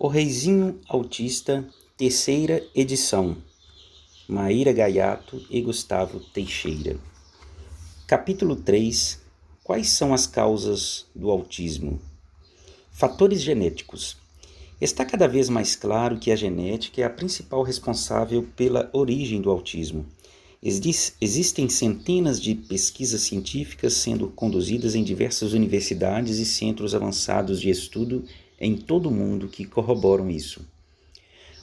O Reizinho Autista, terceira edição. Maíra Gaiato e Gustavo Teixeira. Capítulo 3. Quais são as causas do autismo? Fatores genéticos. Está cada vez mais claro que a genética é a principal responsável pela origem do autismo. Existem centenas de pesquisas científicas sendo conduzidas em diversas universidades e centros avançados de estudo em todo o mundo que corroboram isso.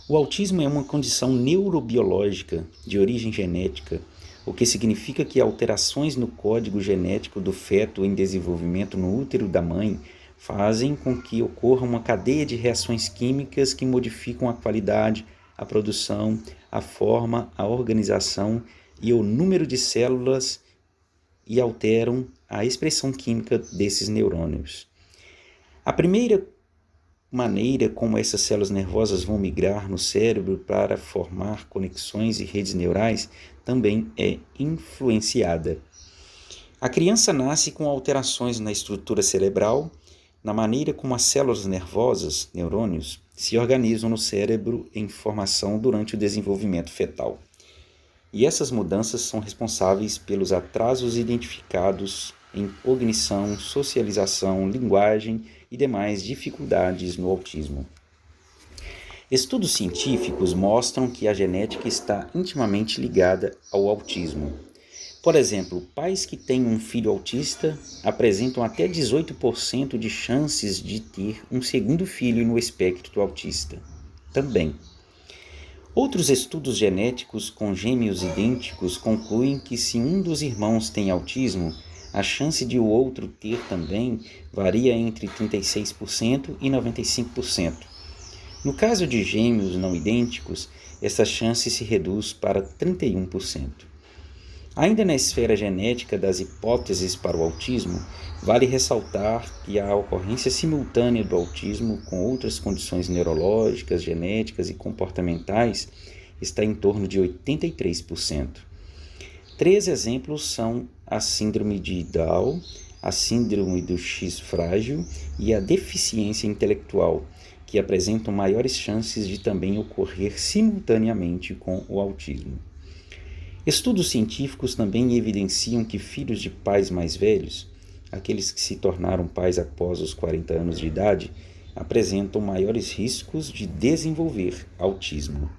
O autismo é uma condição neurobiológica de origem genética, o que significa que alterações no código genético do feto em desenvolvimento no útero da mãe fazem com que ocorra uma cadeia de reações químicas que modificam a qualidade, a produção, a forma, a organização e o número de células e alteram a expressão química desses neurônios. A primeira maneira como essas células nervosas vão migrar no cérebro para formar conexões e redes neurais também é influenciada. A criança nasce com alterações na estrutura cerebral, na maneira como as células nervosas, neurônios, se organizam no cérebro em formação durante o desenvolvimento fetal. E essas mudanças são responsáveis pelos atrasos identificados em cognição, socialização, linguagem e demais dificuldades no autismo. Estudos científicos mostram que a genética está intimamente ligada ao autismo. Por exemplo, pais que têm um filho autista apresentam até 18% de chances de ter um segundo filho no espectro autista. Também. Outros estudos genéticos com gêmeos idênticos concluem que se um dos irmãos tem autismo, a chance de o outro ter também varia entre 36% e 95%. No caso de gêmeos não idênticos, essa chance se reduz para 31%. Ainda na esfera genética das hipóteses para o autismo, vale ressaltar que a ocorrência simultânea do autismo com outras condições neurológicas, genéticas e comportamentais está em torno de 83%. 3 exemplos são a síndrome de Down, a síndrome do X frágil e a deficiência intelectual, que apresentam maiores chances de também ocorrer simultaneamente com o autismo. Estudos científicos também evidenciam que filhos de pais mais velhos, aqueles que se tornaram pais após os 40 anos de idade, apresentam maiores riscos de desenvolver autismo.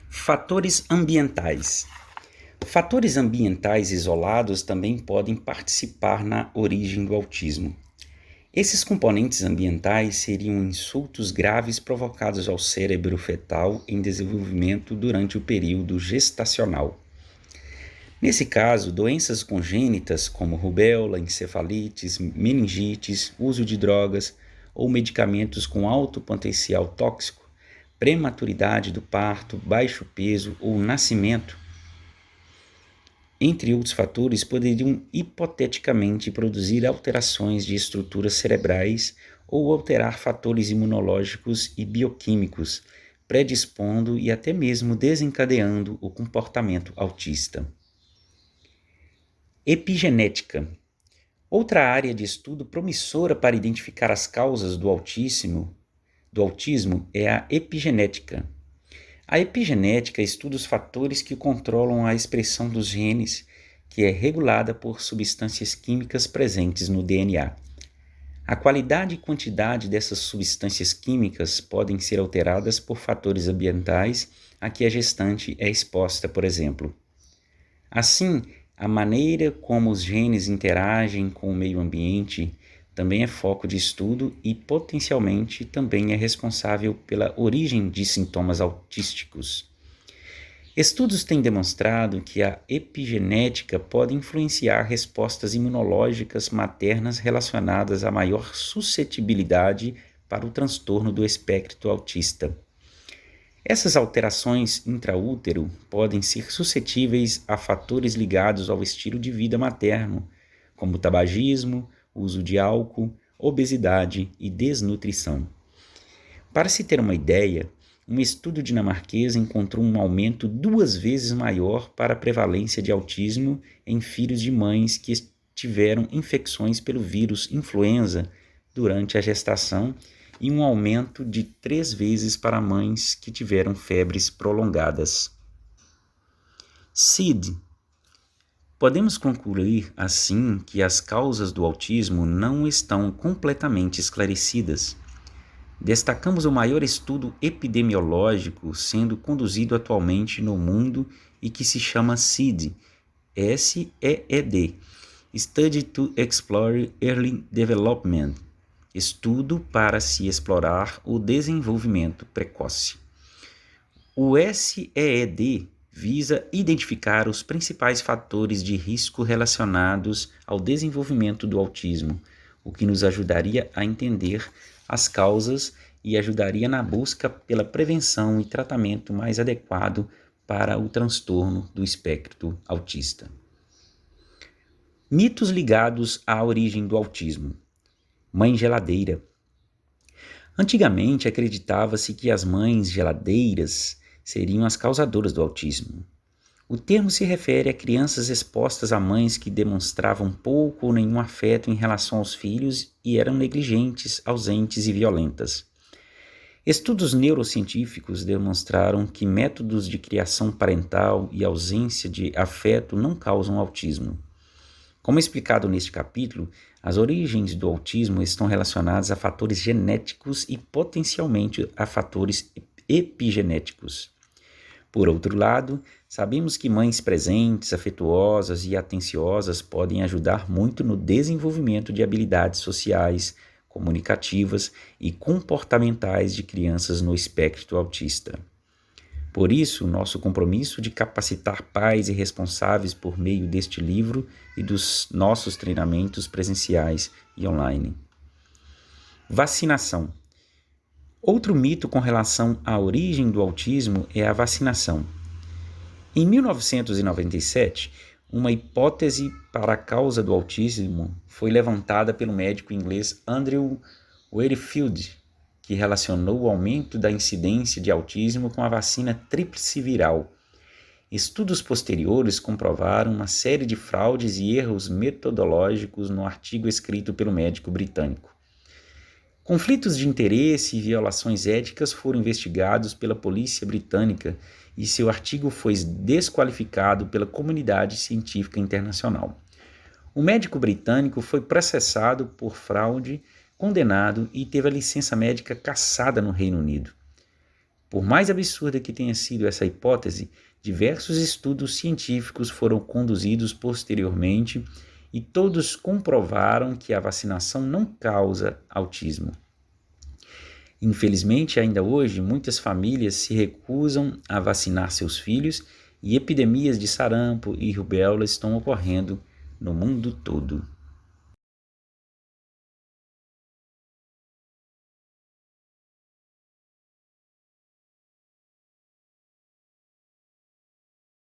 Fatores ambientais. Fatores ambientais isolados também podem participar na origem do autismo. Esses componentes ambientais seriam insultos graves provocados ao cérebro fetal em desenvolvimento durante o período gestacional. Nesse caso, doenças congênitas como rubéola, encefalites, meningites, uso de drogas ou medicamentos com alto potencial tóxico, prematuridade do parto, baixo peso ou nascimento, entre outros fatores, poderiam hipoteticamente produzir alterações de estruturas cerebrais ou alterar fatores imunológicos e bioquímicos, predispondo e até mesmo desencadeando o comportamento autista. Epigenética. Outra área de estudo promissora para identificar as causas do autismo é a epigenética. A epigenética estuda os fatores que controlam a expressão dos genes, que é regulada por substâncias químicas presentes no DNA. A qualidade e quantidade dessas substâncias químicas podem ser alteradas por fatores ambientais a que a gestante é exposta, por exemplo. Assim, a maneira como os genes interagem com o meio ambiente também é foco de estudo e potencialmente também é responsável pela origem de sintomas autísticos. Estudos têm demonstrado que a epigenética pode influenciar respostas imunológicas maternas relacionadas a maior suscetibilidade para o transtorno do espectro autista. Essas alterações intraútero podem ser suscetíveis a fatores ligados ao estilo de vida materno, como tabagismo, uso de álcool, obesidade e desnutrição. Para se ter uma ideia, um estudo dinamarquês encontrou um aumento 2 vezes maior para a prevalência de autismo em filhos de mães que tiveram infecções pelo vírus influenza durante a gestação e um aumento de 3 vezes para mães que tiveram febres prolongadas. SID. Podemos concluir, assim, que as causas do autismo não estão completamente esclarecidas. Destacamos o maior estudo epidemiológico sendo conduzido atualmente no mundo e que se chama SEED, S-E-E-D, Study to Explore Early Development, estudo para se explorar o desenvolvimento precoce. O SEED visa identificar os principais fatores de risco relacionados ao desenvolvimento do autismo, o que nos ajudaria a entender as causas e ajudaria na busca pela prevenção e tratamento mais adequado para o transtorno do espectro autista. Mitos ligados à origem do autismo. Mãe geladeira. Antigamente acreditava-se que as mães geladeiras seriam as causadoras do autismo. O termo se refere a crianças expostas a mães que demonstravam pouco ou nenhum afeto em relação aos filhos e eram negligentes, ausentes e violentas. Estudos neurocientíficos demonstraram que métodos de criação parental e ausência de afeto não causam autismo. Como explicado neste capítulo, as origens do autismo estão relacionadas a fatores genéticos e potencialmente a fatores epigenéticos. Por outro lado, sabemos que mães presentes, afetuosas e atenciosas podem ajudar muito no desenvolvimento de habilidades sociais, comunicativas e comportamentais de crianças no espectro autista. Por isso, nosso compromisso de capacitar pais e responsáveis por meio deste livro e dos nossos treinamentos presenciais e online. Vacinação. Outro mito com relação à origem do autismo é a vacinação. Em 1997, uma hipótese para a causa do autismo foi levantada pelo médico inglês Andrew Wakefield, que relacionou o aumento da incidência de autismo com a vacina tríplice viral. Estudos posteriores comprovaram uma série de fraudes e erros metodológicos no artigo escrito pelo médico britânico. Conflitos de interesse e violações éticas foram investigados pela polícia britânica e seu artigo foi desqualificado pela comunidade científica internacional. O médico britânico foi processado por fraude, condenado e teve a licença médica cassada no Reino Unido. Por mais absurda que tenha sido essa hipótese, diversos estudos científicos foram conduzidos posteriormente e todos comprovaram que a vacinação não causa autismo. Infelizmente, ainda hoje, muitas famílias se recusam a vacinar seus filhos e epidemias de sarampo e rubéola estão ocorrendo no mundo todo.